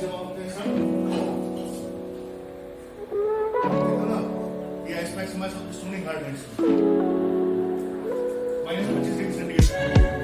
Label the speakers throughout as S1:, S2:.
S1: देखो ना, ये आइस पैक से मैं सब स्टोनिंग हार्ड है इसमें। -25 डिग्री सेंटीग्रेड।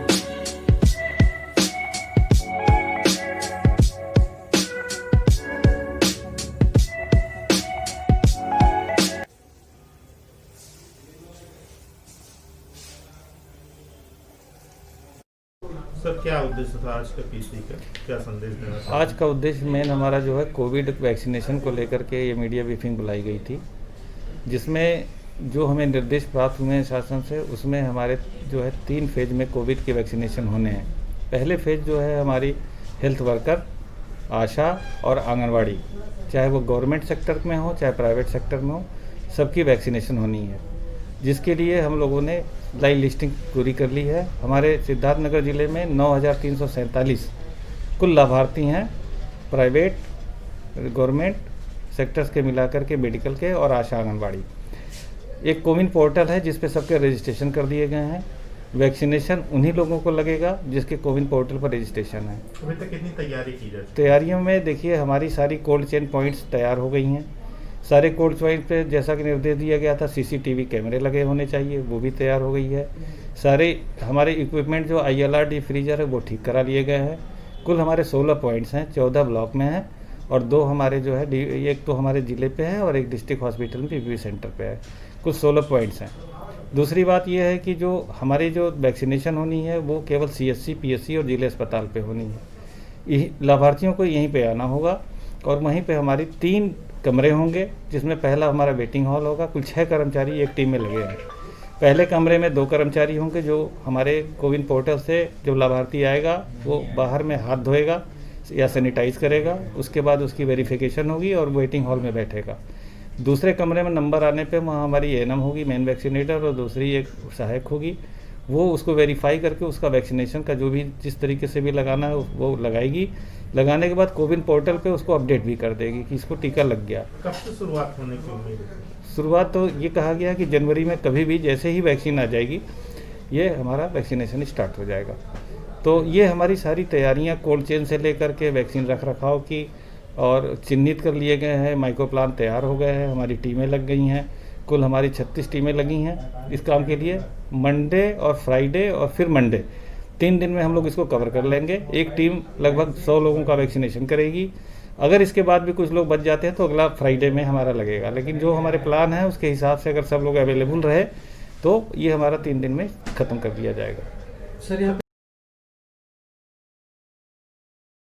S2: सर, क्या उद्देश्य था आज का पीसी का, क्या संदेश देना चाहते हैं?
S3: आज का उद्देश्य मेन हमारा जो है कोविड वैक्सीनेशन को लेकर के ये मीडिया ब्रीफिंग बुलाई गई थी, जिसमें जो हमें निर्देश प्राप्त हुए हैं शासन से, उसमें हमारे जो है 3 फेज में कोविड के वैक्सीनेशन होने हैं। पहले फेज जो है हमारी हेल्थ वर्कर, आशा और आंगनवाड़ी, चाहे वो गवर्नमेंट सेक्टर में हो चाहे प्राइवेट सेक्टर में हो, सबकी वैक्सीनेशन होनी है, जिसके लिए हम लोगों ने लाइव लिस्टिंग पूरी कर ली है। हमारे सिद्धार्थनगर ज़िले में 9,347 कुल लाभार्थी हैं, प्राइवेट, गवर्नमेंट सेक्टर्स के मिलाकर के, मेडिकल के और आशा आंगनबाड़ी। एक कोविन पोर्टल है जिस पे सबके रजिस्ट्रेशन कर दिए गए हैं। वैक्सीनेशन उन्हीं लोगों को लगेगा जिसके कोविन पोर्टल पर रजिस्ट्रेशन है।
S2: अभी तक कितनी तैयारी की जाए?
S3: तैयारियों में देखिए हमारी सारी कोल्ड चेन पॉइंट्स तैयार हो गई हैं। सारे कोल्ड चेन पे जैसा कि निर्देश दिया गया था CCTV कैमरे लगे होने चाहिए, वो भी तैयार हो गई है। सारे हमारे इक्विपमेंट जो ILRD फ्रीजर है वो ठीक करा लिए गए हैं। कुल हमारे 16 पॉइंट्स हैं, 14 ब्लॉक में हैं और 2 हमारे जो है एक तो हमारे ज़िले पे है और एक डिस्ट्रिक्ट हॉस्पिटल में PPP सेंटर पे है। कुल 16 पॉइंट्स हैं। दूसरी बात यह है कि जो हमारी जो वैक्सीनेशन होनी है वो केवल CSC, PSC और जिले अस्पताल पे होनी है। लाभार्थियों को यहीं पे आना होगा और वहीं पे हमारी 3 कमरे होंगे, जिसमें पहला हमारा वेटिंग हॉल होगा। कुल 6 कर्मचारी एक टीम में लगे हैं। पहले कमरे में 2 कर्मचारी होंगे जो हमारे कोविन पोर्टल से जब लाभार्थी आएगा वो बाहर में हाथ धोएगा या सैनिटाइज करेगा, उसके बाद उसकी वेरिफिकेशन होगी और वेटिंग हॉल में बैठेगा। दूसरे कमरे में नंबर आने पे वहाँ हमारी ANM होगी, मेन वैक्सीनेटर, और दूसरी एक सहायक होगी। वो उसको वेरीफाई करके उसका वैक्सीनेशन का जो भी जिस तरीके से भी लगाना है वो लगाएगी। लगाने के बाद कोविन पोर्टल पे उसको अपडेट भी कर देगी कि इसको टीका लग गया।
S2: कब से शुरुआत होने की उम्मीद है?
S3: शुरुआत तो ये कहा गया कि जनवरी में कभी भी जैसे ही वैक्सीन आ जाएगी ये हमारा वैक्सीनेशन स्टार्ट हो जाएगा। तो ये हमारी सारी तैयारियाँ कोल्ड चेन से लेकर के वैक्सीन रख रखाव की और चिन्हित कर लिए गए हैं। माइक्रो प्लान तैयार हो गए हैं, हमारी टीमें लग गई हैं। कुल हमारी 36 टीमें लगी हैं इस काम के लिए। मंडे और फ्राइडे और फिर मंडे, 3 दिन में हम लोग इसको कवर कर लेंगे। एक टीम लगभग 100 लोगों का वैक्सीनेशन करेगी। अगर इसके बाद भी कुछ लोग बच जाते हैं तो अगला फ्राइडे में हमारा लगेगा, लेकिन जो हमारे प्लान है उसके हिसाब से अगर सब लोग अवेलेबल रहे तो ये हमारा 3 दिन में ख़त्म कर दिया जाएगा।
S4: सर, यहाँ